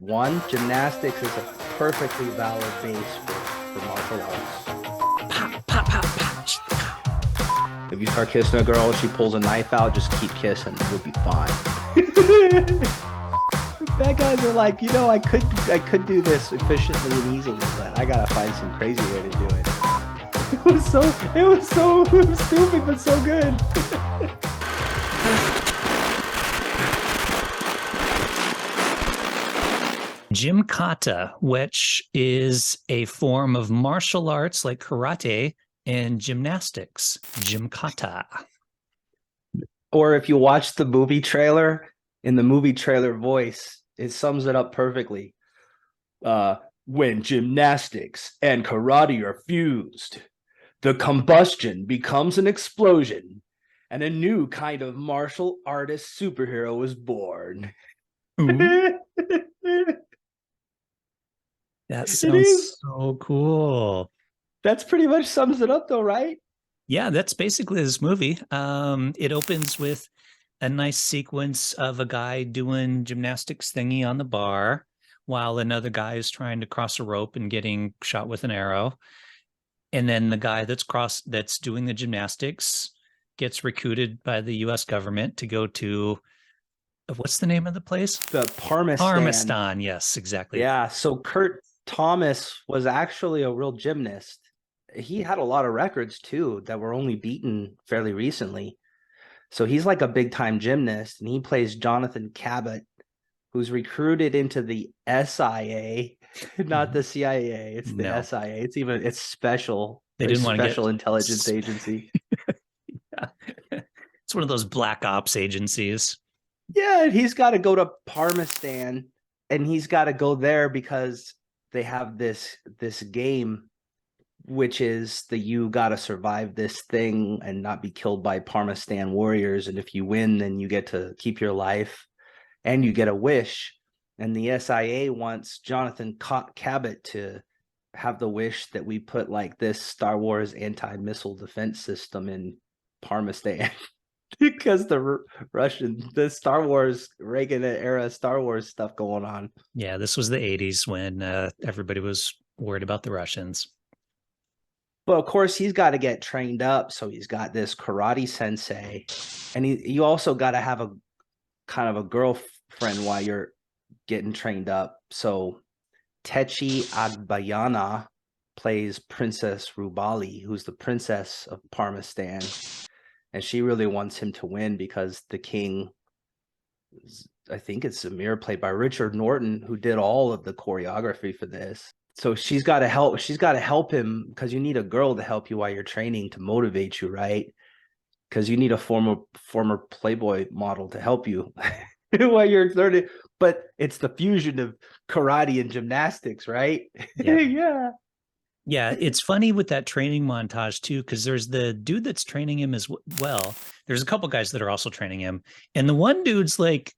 One, gymnastics is a perfectly valid base for martial arts. Pop, pop, pop, pop. If you start kissing a girl, she pulls a knife out, just keep kissing. You'll be fine. Bad guys are like, I could do this efficiently and easily, but I gotta find some crazy way to do it. It was stupid, but so good. Gymkata, which is a form of martial arts like karate and gymnastics. Gymkata. Or if you watch the movie trailer, in the movie trailer voice, it sums it up perfectly. When gymnastics and karate are fused, the combustion becomes an explosion, and a new kind of martial artist superhero is born. That sounds so cool. That's pretty much sums it up, though, right? Yeah, that's basically this movie. It opens with a nice sequence of a guy doing gymnastics thingy on the bar while another guy is trying to cross a rope and getting shot with an arrow. And then the guy that's doing the gymnastics gets recruited by the US government to go to what's the name of the place? The Parmesan. Parmesan, yes, exactly. Yeah, so Kurt Thomas was actually a real gymnast. He had a lot of records too that were only beaten fairly recently. So he's like a big time gymnast, and he plays Jonathan Cabot, who's recruited into the SIA, not the CIA. It's the SIA. It's special. They didn't want to get special intelligence agency. Yeah. It's one of those black ops agencies. Yeah, and he's got to go to Parmesan, and he's got to go there because they have this game, which is that you got to survive this thing and not be killed by Parmesan warriors. And if you win, then you get to keep your life and you get a wish. And the SIA wants Jonathan Cabot to have the wish that we put like this Star Wars anti-missile defense system in Parmesan. Because the Star Wars Reagan era Star Wars stuff going on. Yeah, this was the 80s when everybody was worried about the Russians. But of course, he's got to get trained up. So he's got this karate sensei, and you also got to have a kind of a girlfriend while you're getting trained up. So Techi Agbayana plays Princess Rubali, who's the princess of Parmesan. And she really wants him to win because the king, I think it's Zamir, played by Richard Norton, who did all of the choreography for this. So she's got to help him because you need a girl to help you while you're training to motivate you, right? Because you need a former Playboy model to help you while you're learning. But it's the fusion of karate and gymnastics, right? Yeah. Yeah. Yeah, it's funny with that training montage too, because there's the dude that's training him as well. There's a couple guys that are also training him, and the one dude's like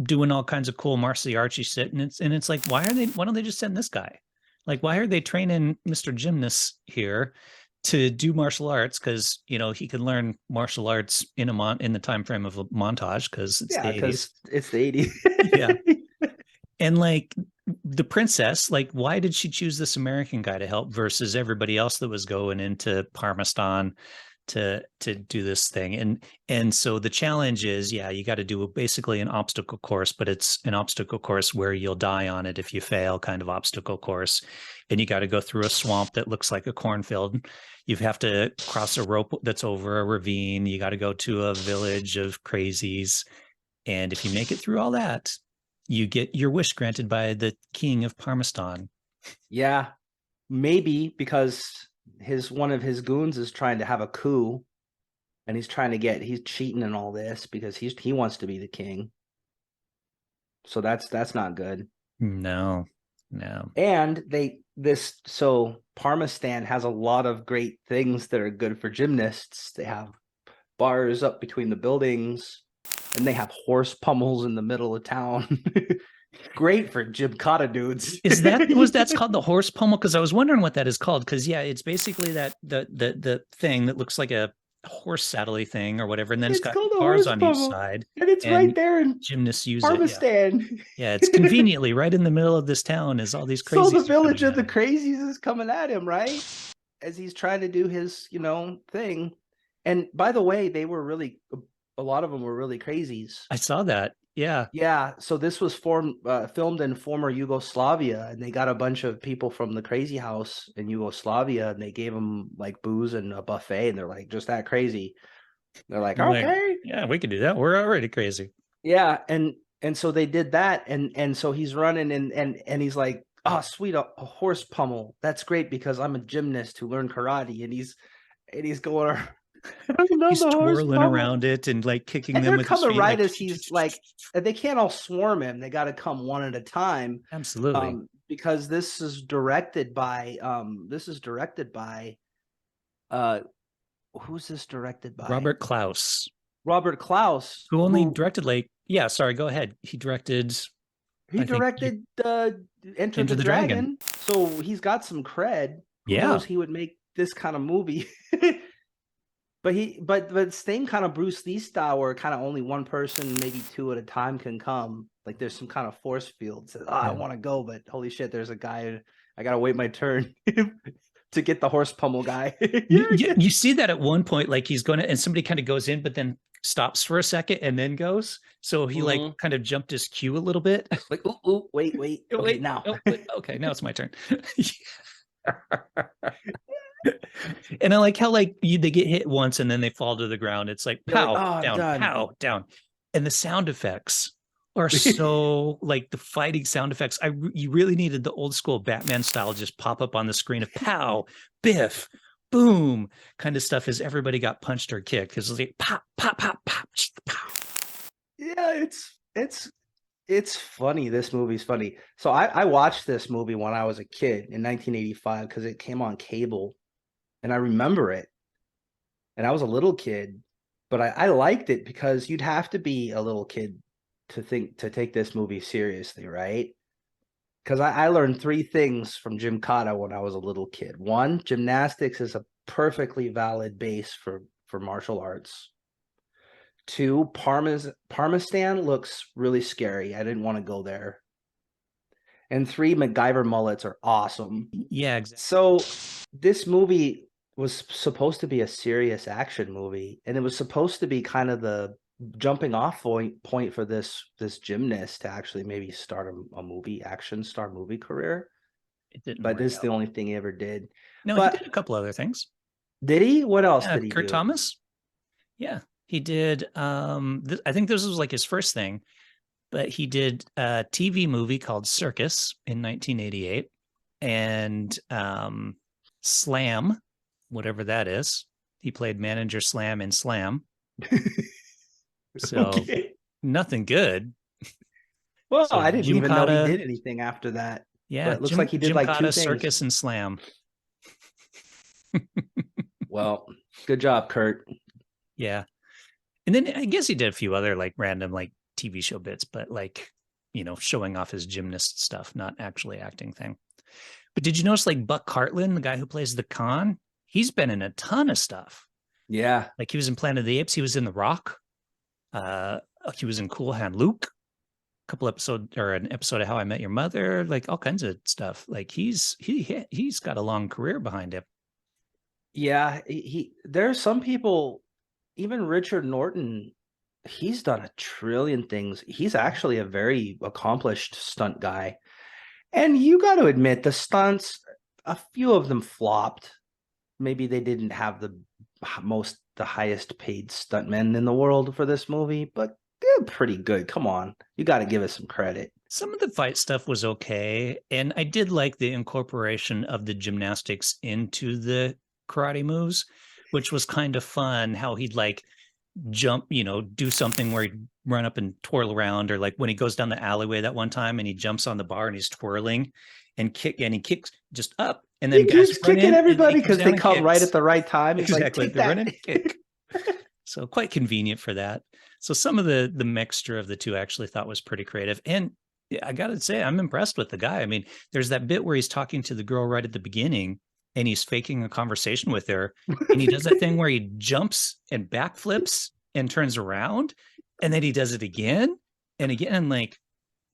doing all kinds of cool martial artsy shit, and it's like, why don't they just send this guy? Like, why are they training Mr. Gymnast here to do martial arts? Because he can learn martial arts in the time frame of a montage because it's the 80s. It's the 80s. Yeah. And like the princess, like, why did she choose this American guy to help versus everybody else that was going into Parmesan to do this thing? And so the challenge is, you got to do basically an obstacle course, but it's an obstacle course where you'll die on it if you fail, kind of obstacle course. And you got to go through a swamp that looks like a cornfield. You have to cross a rope that's over a ravine. You got to go to a village of crazies. And if you make it through all that, you get your wish granted by the king of Parmesan. Yeah, maybe because one of his goons is trying to have a coup, and he's cheating and all this because he wants to be the king. So that's not good. No. And so Parmesan has a lot of great things that are good for gymnasts. They have bars up between the buildings, and they have horse pummels in the middle of town. Great for Gymkata dudes. That's called the horse pummel? Because I was wondering what that is called. Because it's basically that the thing that looks like a horse saddly thing or whatever, and then it's It's got called a cars horse on each pummel, side, and it's right and there in gymnasts use it. Yeah. Parmistan. Yeah, it's conveniently right in the middle of this town as all these So the crazies are village coming of at the him. crazies is coming at him, right? As he's trying to do his, thing. And by the way, they were really a lot of them were really crazies. I saw that. Yeah. Yeah, so this was filmed in former Yugoslavia, and they got a bunch of people from the crazy house in Yugoslavia, and they gave them like booze and a buffet, and they're like just that crazy. They're like, I'm like, okay, yeah, we could do that. We're already crazy. yeah, and so they did that, and so he's running, and he's like, oh, sweet, a horse pummel. That's great because I'm a gymnast who learned karate, and he's going on He's the horse twirling pummel. around it and like kicking And them they're with his coming feet, right like as he's like, they can't all swarm him. They got to come one at a time, absolutely. because this is directed by uh, who's this directed by? Robert Clouse, Robert Clouse, who only who directed like, yeah, sorry, go ahead. He directed, he I think, directed Enter Enter the the Dragon. Dragon, so he's got some cred. Who Yeah. knows he would make this kind of movie? But same kind of Bruce Lee style where kind of only one person, maybe two at a time can come. Like there's some kind of force field. Says, I Yeah. want to go, but holy shit, there's a guy. I gotta wait my turn to get the horse pummel guy. You see that at one point, like he's going to, and somebody kind of goes in, but then stops for a second and then goes. So he like Mhm. kind of jumped his cue a little bit. Like, ooh, wait, okay, Wait, now. oh, wait, okay, now it's my turn. And I like how like they get hit once and then they fall to the ground. It's like You're like, oh, pow I'm down, done. pow down, and the sound effects are so like the fighting sound effects. You really needed the old school Batman style just pop up on the screen of pow, biff, boom, kind of stuff as everybody got punched or kicked because it's like pop, pop, pop, pop, pow. Yeah, it's funny. This movie's funny. So I watched this movie when I was a kid in 1985 because it came on cable, and I remember it. And I was a little kid, but I liked it because you'd have to be a little kid to take this movie seriously, right? Because I learned three things from Gymkata when I was a little kid. One, gymnastics is a perfectly valid base for martial arts. Two, Parmesan looks really scary. I didn't want to go there. And three, MacGyver mullets are awesome. Yeah, exactly. So this movie was supposed to be a serious action movie, and it was supposed to be kind of the jumping off point for this gymnast to actually maybe start a movie action star movie career. It didn't But work this is the out. only thing he ever did. No, he did But a couple other things. did he? What else Yeah, did he Kurt do? Thomas. Yeah, he did. I think this was like his first thing, but he did a TV movie called Circus in 1988 and Slam, whatever that is. He played Manager Slam in Slam. So Okay. nothing good. Well, So I didn't even know he Gymkata, did anything after that. yeah, But it looks like he did like two Gymkata, things. Circus, and Slam. Well, good job, Kurt. Yeah. And then I guess he did a few other like random like TV show bits, but like, showing off his gymnast stuff, not actually acting thing. But did you notice like Buck Hartland, the guy who plays the Khan? He's been in a ton of stuff. Yeah. Like he was in Planet of the Apes, he was in The Rock. He was in Cool Hand Luke, a couple episodes or an episode of How I Met Your Mother, like all kinds of stuff. Like he's got a long career behind him. Yeah, there are some people, even Richard Norton, he's done a trillion things. He's actually a very accomplished stunt guy. And you got to admit, the stunts, a few of them flopped. Maybe they didn't have the highest paid stuntmen in the world for this movie, but they're pretty good. Come on. You got to give us some credit. Some of the fight stuff was okay. And I did like the incorporation of the gymnastics into the karate moves, which was kind of fun. How he'd like jump, do something where he'd run up and twirl around, or like when he goes down the alleyway that one time and he jumps on the bar and he's twirling and he kicks just up. And then He guys keeps run kicking in and then he everybody comes because down they and come right kicks. at the right time. He's Exactly. like, take They run that. in, kick. So quite convenient for that. So some of the mixture of the two I actually thought was pretty creative. And I got to say, I'm impressed with the guy. I mean, there's that bit where he's talking to the girl right at the beginning and he's faking a conversation with her. And he does that thing where he jumps and backflips and turns around. And then he does it again and again. And like,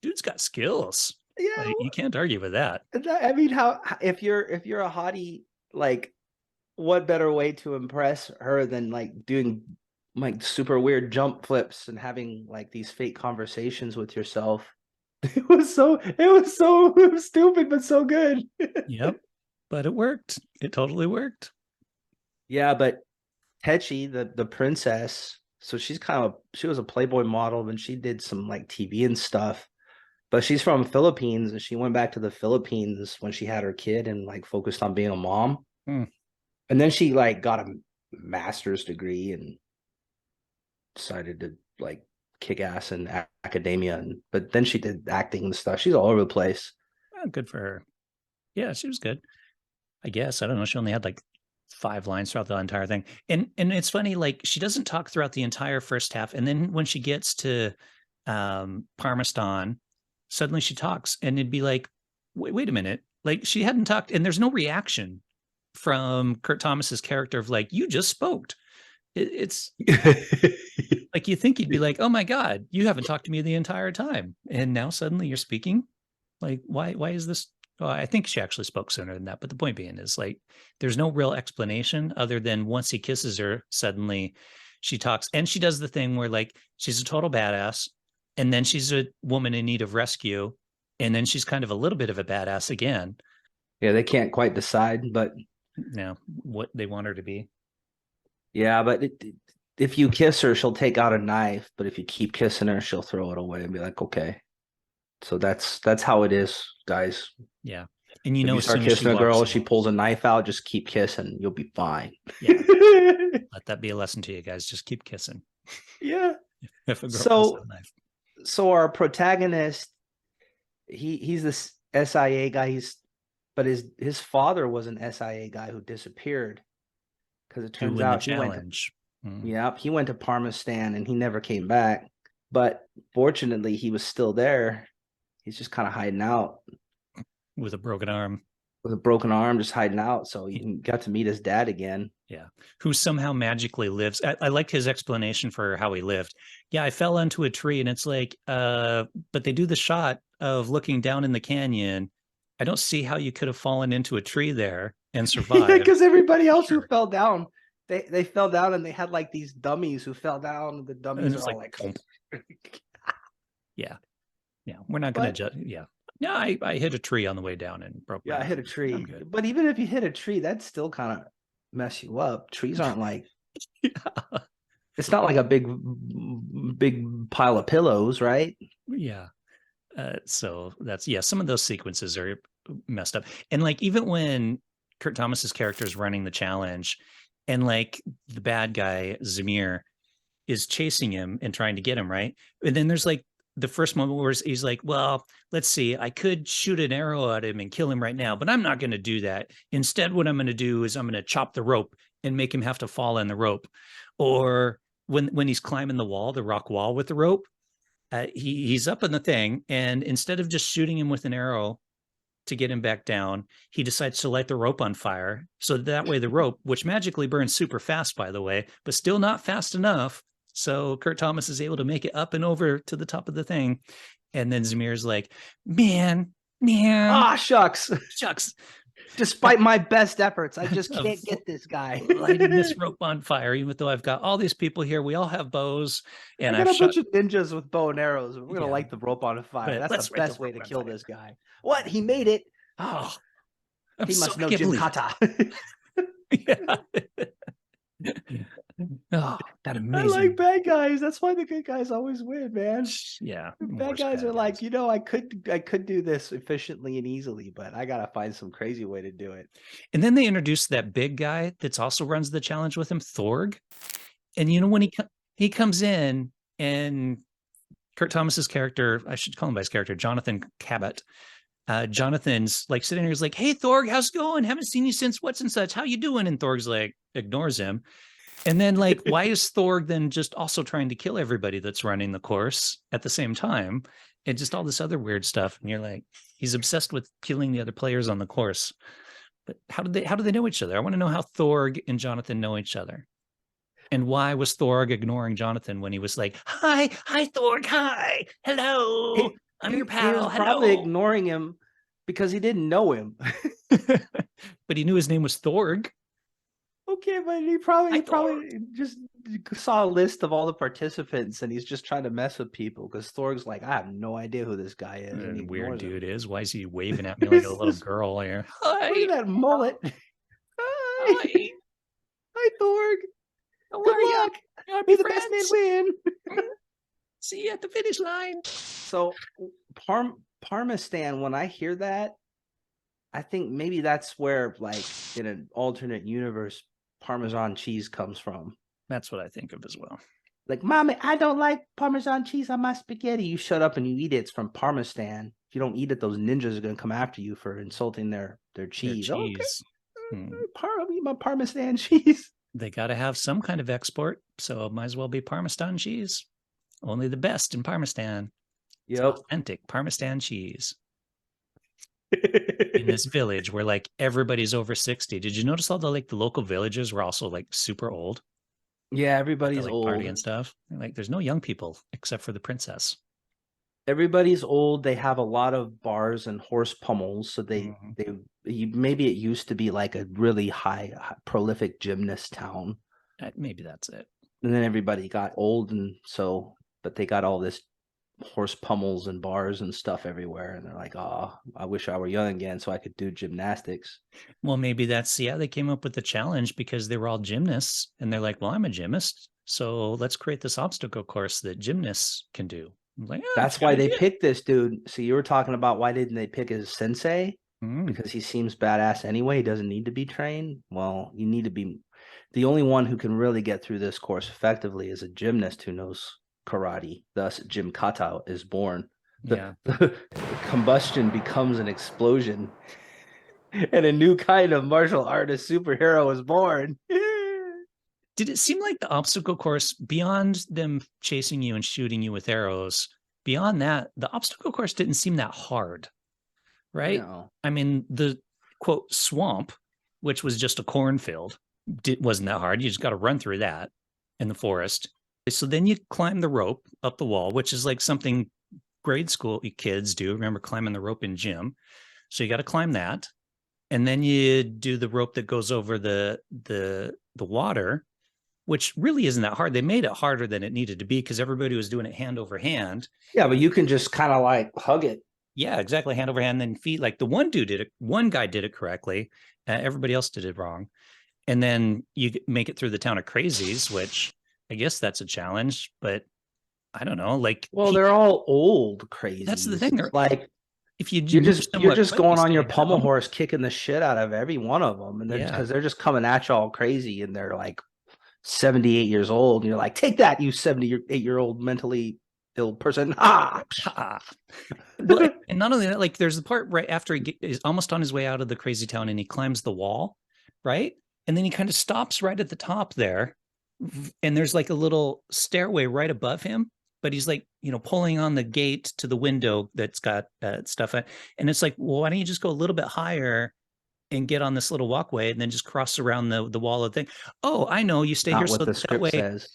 dude's got skills. Yeah, Like, you can't argue with that. I mean, how if you're a hottie, like, what better way to impress her than like doing like super weird jump flips and having like these fake conversations with yourself? It was so stupid, but so good. Yep. But it worked. It totally worked. Yeah, but Techi, the princess, so she was a Playboy model and she did some like TV and stuff. But she's from Philippines and she went back to the Philippines when she had her kid and like focused on being a mom. Hmm. And then she like got a master's degree and decided to like kick ass in academia. But then she did acting and stuff. She's all over the place. Oh, good for her. Yeah, she was good. I guess. I don't know. She only had like 5 lines throughout the entire thing. And it's funny, like she doesn't talk throughout the entire first half. And then when she gets to Parmesan, suddenly she talks and it'd be like, wait a minute. Like she hadn't talked, and there's no reaction from Kurt Thomas's character of like, you just spoke. It's like you think you'd be like, oh my God, you haven't talked to me the entire time. And now suddenly you're speaking. Like, why is this? Well, I think she actually spoke sooner than that. But the point being is like, there's no real explanation other than once he kisses her, suddenly she talks. And she does the thing where like she's a total badass. And then she's a woman in need of rescue. And then she's kind of a little bit of a badass again. Yeah, they can't quite decide, but Now, what they want her to be. yeah, but if you kiss her, she'll take out a knife. But if you keep kissing her, she'll throw it away and be like, okay. So that's how it is, guys. Yeah. And you If know, you as start soon as she kissing a girl, walks she away, pulls a knife out, just keep kissing. You'll be fine. yeah, let that be a lesson to you guys. Just keep kissing. Yeah. If a girl pulls out So a knife. so our protagonist, he's this SIA guy. But his father was an SIA guy who disappeared because it To turns win the out he went to challenge. yeah, he went to Parmistan and he never came back. But fortunately, he was still there. He's just kind of hiding out With a broken arm. with a broken arm, just hiding out. So he got to meet his dad again. Yeah. Who somehow magically lives. I like his explanation for how he lived. Yeah, I fell onto a tree and it's like, but they do the shot of looking down in the canyon. I don't see how you could have fallen into a tree there and survived. Because everybody else who fell down, they fell down and they had like these dummies who fell down. The dummies are all like yeah. Yeah. We're not going to judge. Yeah. Yeah, I hit a tree on the way down and broke my yeah, I hit a arm. tree. But even if you hit a tree, that's still kind of mess you up. Trees aren't like Yeah. it's not like a big pile of pillows, right? Yeah. So that's some of those sequences are messed up. And like even when Kurt Thomas's character is running the challenge and like the bad guy, Zamir, is chasing him and trying to get him, right? And then there's like the first moment where he's like, well, let's see, I could shoot an arrow at him and kill him right now, but I'm not going to do that. Instead, what I'm going to do is I'm going to chop the rope and make him have to fall in the rope. Or when he's climbing the wall, the rock wall with the rope, he's up in the thing, and instead of just shooting him with an arrow to get him back down, he decides to light the rope on fire. So that way the rope, which magically burns super fast, by the way, but still not fast enough. So Kurt Thomas is able to make it up and over to the top of the thing. And then Zamir's like, man, Ah, shucks. shucks. Despite my best efforts, I just can't get this guy. Lighting this rope on fire, even though I've got all these people here. We all have bows. And I got I've a shot bunch of ninjas with bow and arrows. We're going to light the rope on fire. but That's the light best way to rope on kill fire. this guy. What? He made it. Oh, He must know can't believe Gymkata. Yeah. Oh, that I amazing. like bad guys. That's why the good guys always win, man. Yeah. Bad guys are like, I could do this efficiently and easily, but I gotta find some crazy way to do it. And then they introduced that big guy that's also runs the challenge with him, Thorg. And you know, when he comes in and Kurt Thomas's character, I should call him by his character, Jonathan Cabot. Jonathan's like sitting here, he's like, hey Thorg, how's it going? Haven't seen you since what's and such. How you doing? And Thorg's like, ignores him. And then like, why is Thorg then just also trying to kill everybody that's running the course at the same time? And just all this other weird stuff. And you're like, he's obsessed with killing the other players on the course. But how do they know each other? I want to know how Thorg and Jonathan know each other. And why was Thorg ignoring Jonathan when he was like, hi, Thorg, hi, hello, I'm your He was pal, probably hello. ignoring him because he didn't know him. But he knew his name was Thorg. Okay, but he probably Hi, he Thorg. probably just saw a list of all the participants and he's just trying to mess with people because Thorg's like, I have no idea who this guy is, and he And weird ignores him. dude is. Why is he waving at me like a This little is- girl here? Look at Hi, that mullet. Hi, hi, hi, Thorg. how Good are you? luck. You want to May be the best man friends? win. See you at the finish line. So Parmesan, when I hear that, I think maybe that's where, like, in an alternate universe, Parmesan cheese comes from. That's what I think of as well. Like, mommy, I don't like Parmesan cheese on my spaghetti. You shut up and you eat it. It's from Parmesan. If you don't eat it, those ninjas are gonna come after you for insulting their Their cheese. Oh, okay, cheese. Hmm. eat my Parmesan cheese. They got to have some kind of export, so it might as well be Parmesan cheese. Only the best in Parmesan. It's Yep. authentic Parmesan cheese in this village where like everybody's over 60. Did you notice all the local villages were also like super old Yeah, to everybody's like party old. and stuff? Like there's no young people except for the princess. Everybody's old. They have a lot of bars and horse pummels. So Mhm. maybe it used to be like a really prolific gymnast town, Maybe that's it. and then everybody got old, and so but they got all this horse pummels and bars and stuff everywhere, and they're like, oh, I wish I were young again so I could do gymnastics. Well, maybe that's, yeah, they came up with the challenge because they were all gymnasts and they're like, well, I'm a gymnast. So let's create this obstacle course that gymnasts can do. I'm like, oh, that's That's a good why they idea. picked this dude. So you were talking about why didn't they pick his sensei? Mm, Because he seems badass anyway. He doesn't need to be trained. Well, you need to be the only one who can really get through this course effectively is a gymnast who knows karate. Thus, Gymkata is born. yeah. The combustion becomes an explosion, and a new kind of martial artist superhero is born. Did it seem like the obstacle course, beyond them chasing you and shooting you with arrows, beyond that, the obstacle course didn't seem that hard, right? No. I mean, the quote swamp, which was just a cornfield, wasn't that hard. You just got to run through that in the forest. So then you climb the rope up the wall, which is like something grade school kids do. Remember climbing the rope in gym. So you got to climb that. And then you do the rope that goes over the water, which really isn't that hard. They made it harder than it needed to be because everybody was doing it hand over hand. Yeah, but you can just kind of like hug it. Yeah, exactly. Hand over hand, then feet. Like the one dude did it, one guy did it correctly. Everybody else did it wrong. And then you make it through the town of crazies, which I guess that's a challenge, but I don't know. Like Well, they're all old that's the crazies. thing. It's like If you you're move just you're somewhat just quick, you going on stay your pommel down. horse kicking the shit out of every one of them, and they're just Yeah. because they're just coming at you all crazy, and they're like 78 years old, and you're like, take that, you 78-year-old mentally ill person. Ah. Well, and not only that, like there's the part right after is almost on his way out of the crazy town and he climbs the wall, right? And then he kind of stops right at the top there. And there's like a little stairway right above him, but he's like, pulling on the gate to the window that's got stuff. And it's like, well, why don't you just go a little bit higher and get on this little walkway and then just cross around the wall of the thing? Oh, I know. You stay here Not what so the that script way says.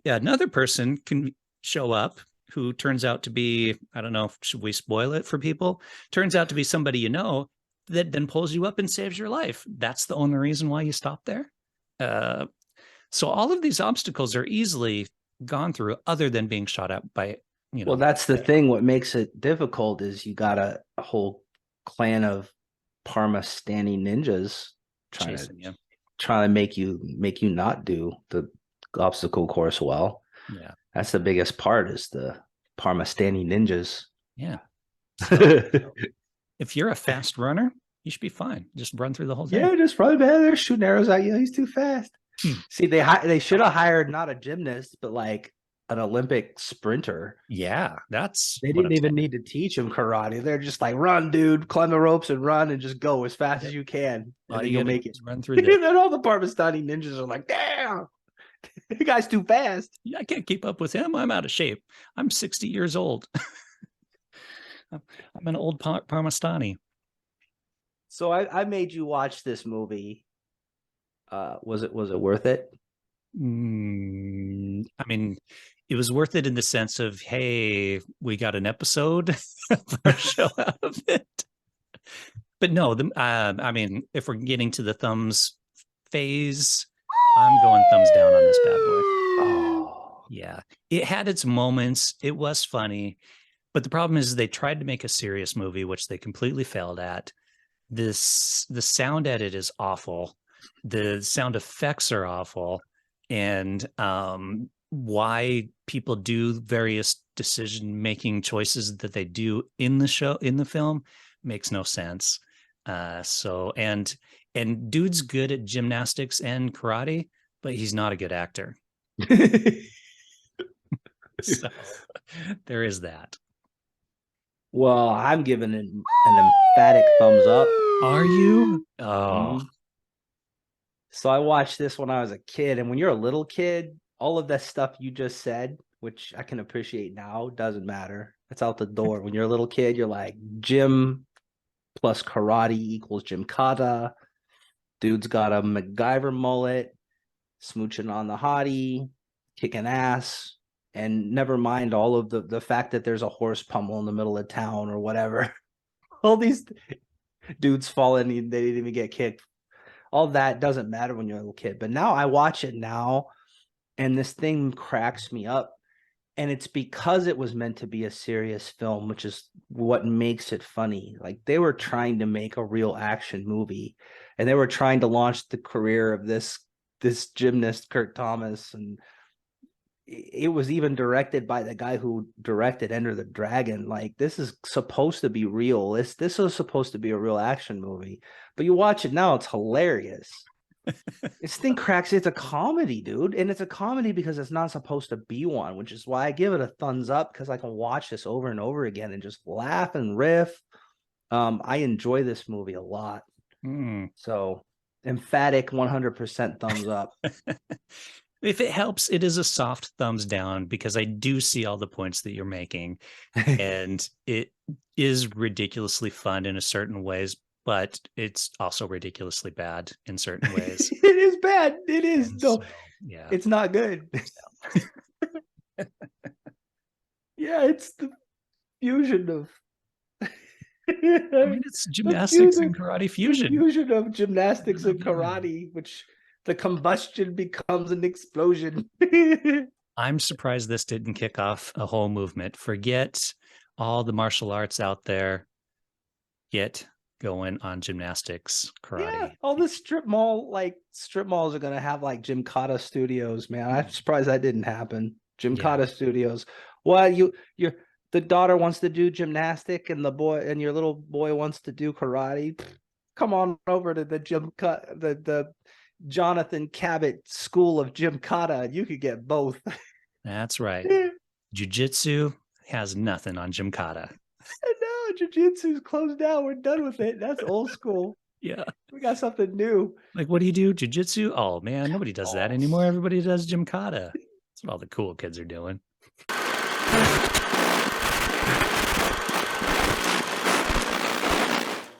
another person can show up who turns out to be, I don't know, should we spoil it for people? Turns out to be somebody that then pulls you up and saves your life. That's the only reason why you stop there. Uh, so all of these obstacles are easily gone through, other than being shot at by, Well, that's the thing. What makes it difficult is you got a whole clan of Parmastani ninjas trying to chasing you. trying to make you not do the obstacle course well. Yeah, That's the biggest part is the Parmastani ninjas. yeah. So if you're a fast runner, you should be fine. Just run through the whole thing. Yeah, just run, man. They're shooting arrows at you. He's too fast. Hmm. See, they should have hired not a gymnast, but like an Olympic sprinter. Yeah, that's They what didn't I'm even saying. need to teach him karate. They're just like, run, dude, climb the ropes and run and just go as fast as Yep. you can, All and then you you'll got to do make it. is run through And this. then all the Parmastani ninjas are like, damn, the guy's too fast. I can't keep up with him. I'm out of shape. I'm 60 years old. I'm an old Parmastani. So I made you watch this movie. Was it worth it? I mean, it was worth it in the sense of, hey, we got an episode for a show out of it. But no, I mean, if we're getting to the thumbs phase, I'm going thumbs down on this bad boy. Oh. Yeah, it had its moments. It was funny, but the problem is they tried to make a serious movie, which they completely failed at. The sound edit is awful. The sound effects are awful, and why people do various decision making choices that they do in the film makes no sense. So and dude's good at gymnastics and karate, but he's not a good actor. So there is that. Well, I'm giving it an emphatic thumbs up. Are you? Oh, Mhm. So I watched this when I was a kid, and when you're a little kid, all of that stuff you just said, which I can appreciate now, doesn't matter. It's out the door. When you're a little kid, you're like gym plus karate equals Gymkata. Dude's got a MacGyver mullet, smooching on the hottie, kicking ass, and never mind all of the fact that there's a horse pummel in the middle of town or whatever. All these dudes falling, they didn't even get kicked. All that doesn't matter when you're a little kid. But now I watch it now, and this thing cracks me up. And it's because it was meant to be a serious film, which is what makes it funny. Like they were trying to make a real action movie, and they were trying to launch the career of this gymnast Kurt Thomas, and it was even directed by the guy who directed Enter the Dragon. Like this is supposed to be real. This was supposed to be a real action movie, but you watch it now, it's hilarious. This thing cracks. It's a comedy, dude, and it's a comedy because it's not supposed to be one, which is why I give it a thumbs up because I can watch this over and over again and just laugh and riff. I enjoy this movie a lot. hmm. So emphatic 100% thumbs up. If it helps, it is a soft thumbs down because I do see all the points that you're making, and it is ridiculously fun in a certain ways, but it's also ridiculously bad in certain ways. It is bad. It is And no, so, yeah, it's not good. Yeah, it's the fusion of I mean, it's the gymnastics fusion, and karate the fusion. fusion of gymnastics and I'm karate, which the combustion becomes an explosion. surprised this didn't kick off a whole movement. Forget all the martial arts out there. Get going on gymnastics, Yeah, karate. all the strip malls are gonna have like Gymkata studios, man. I'm surprised that didn't happen. Yeah, Gymkata studios. Well, you're the daughter wants to do gymnastic and the boy and your little boy wants to do karate. Come on over to the the Jonathan Cabot School of Gymkata. You could get both. that's right. Jiu-jitsu has nothing on Gymkata. No, jiu-jitsu's closed down. We're done with it. That's old school. Yeah. We got something new. Like, what do you do? Jiu-jitsu? Oh man, nobody does that Oh. anymore. Everybody does Gymkata. That's what all the cool kids are doing.